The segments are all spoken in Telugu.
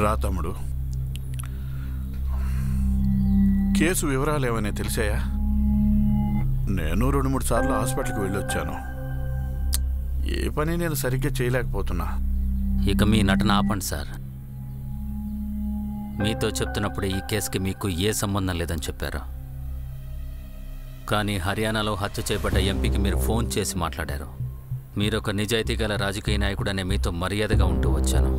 రా తమ్ముడు. కేసు వివరాలు ఏమైనా తెలిసాయా? నేను 2-3 సార్లు హాస్పిటల్కి వెళ్ళొచ్చాను. ఏ పని నేను సరిగ్గా చేయలేకపోతున్నా. ఇక మీ నటన ఆపండి సార్. మీతో చెప్తున్నప్పుడు ఈ కేసుకి మీకు ఏ సంబంధం లేదని చెప్పారు. కానీ హర్యానాలో హత్య చేయబడ్డ ఎంపీకి మీరు ఫోన్ చేసి మాట్లాడారు. మీరొక నిజాయితీ గల రాజకీయ నాయకుడనే మీతో మర్యాదగా ఉంటూ వచ్చాను.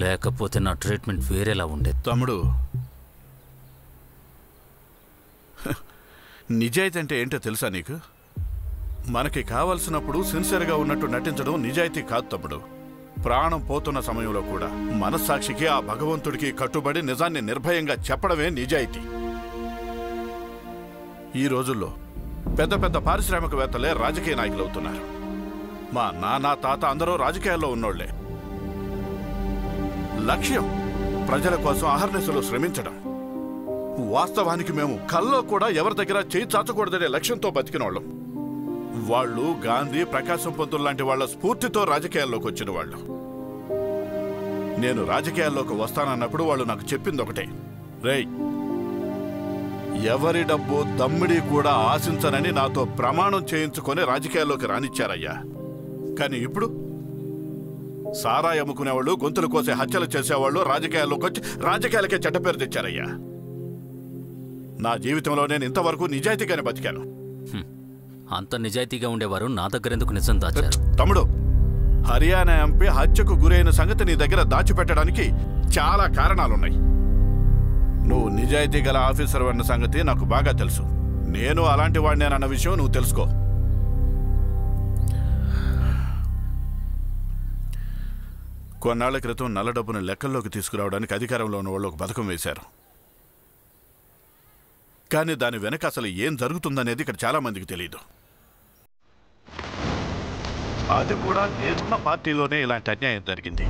లేకపోతే నా ట్రీట్మెంట్ వేరేలా ఉండేది. తమ్ముడు, నిజాయితీ అంటే ఏంటో తెలుసా నీకు? మనకి కావలసినప్పుడు సిన్సియర్గా ఉన్నట్టు నటించడం నిజాయితీ కాదు తమ్ముడు. ప్రాణం పోతున్న సమయంలో కూడా మనస్సాక్షికి, ఆ భగవంతుడికి కట్టుబడి నిజాన్ని నిర్భయంగా చెప్పడమే నిజాయితీ. ఈ రోజుల్లో పెద్ద పెద్ద పారిశ్రామికవేత్తలే రాజకీయ నాయకులు అవుతున్నారు. మా నాన్న, తాత అందరూ రాజకీయాల్లో ఉన్నోళ్లే. లక్ష్యం ప్రజల కోసం అహర్నిశలు శ్రమించడం. వాస్తవానికి మేము కల్లో కూడా ఎవరి దగ్గర చేయి చాచకూడదనే లక్ష్యంతో బతికినోళ్ళం. వాళ్ళు గాంధీ, ప్రకాశం పంతులు లాంటి వాళ్ల స్ఫూర్తితో రాజకీయాల్లోకి వచ్చిన వాళ్ళు. నేను రాజకీయాల్లోకి వస్తానన్నప్పుడు వాళ్ళు నాకు చెప్పింది ఒకటే, రేయ్, ఎవరి డబ్బు దమ్మిడి కూడా ఆశించనని నాతో ప్రమాణం చేయించుకొని రాజకీయాల్లోకి రానిచ్చారయ్యా. కానీ ఇప్పుడు సారా అమ్ముకునేవాళ్ళు, గొంతులు కోసే హత్యలు చేసేవాళ్ళు రాజకీయాల్లోకి వచ్చి రాజకీయాలకే చెడ్డ పేరు తెచ్చారయ్యా. నా జీవితంలో నేను ఇంతవరకు నిజాయితీగానే బతికాను. అంత నిజాయితీగా ఉండేవారు నా దగ్గర ఎందుకు నిజం దాచారు? తమ్ముడు, హర్యానా ఎంపీ హత్యకు గురైన సంగతి నీ దగ్గర దాచిపెట్టడానికి చాలా కారణాలున్నాయి. నువ్వు నిజాయితీ గల ఆఫీసర్ అన్న సంగతి నాకు బాగా తెలుసు. నేను అలాంటి వాడినేనన్న విషయం నువ్వు తెలుసుకో. కొన్నాళ్ల క్రితం నల్ల డబ్బును లెక్కల్లోకి తీసుకురావడానికి అధికారంలో ఉన్న వాళ్ళు ఒక పథకం వేశారు. కానీ దాని వెనక అసలు ఏం జరుగుతుందనేది ఇక్కడ చాలా మందికి తెలియదు. అది కూడా నేనున్న పార్టీలోనే ఇలాంటి అన్యాయం జరిగింది.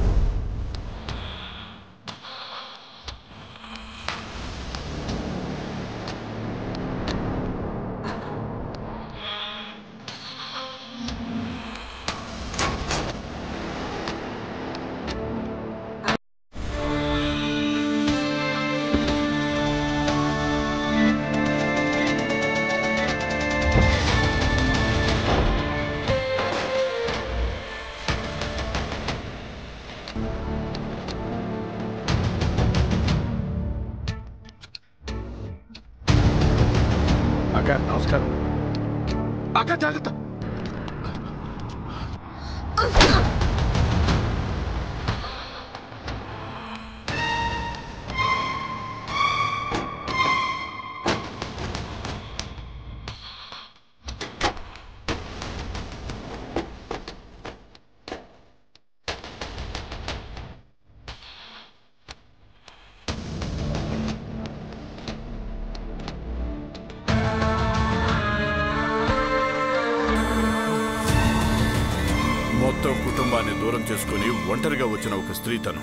నమస్కారం అక్క. జాగ్రత్త. మొత్తం కుటుంబాన్ని దూరం చేసుకుని ఒంటరిగా వచ్చిన ఒక స్త్రీ తను.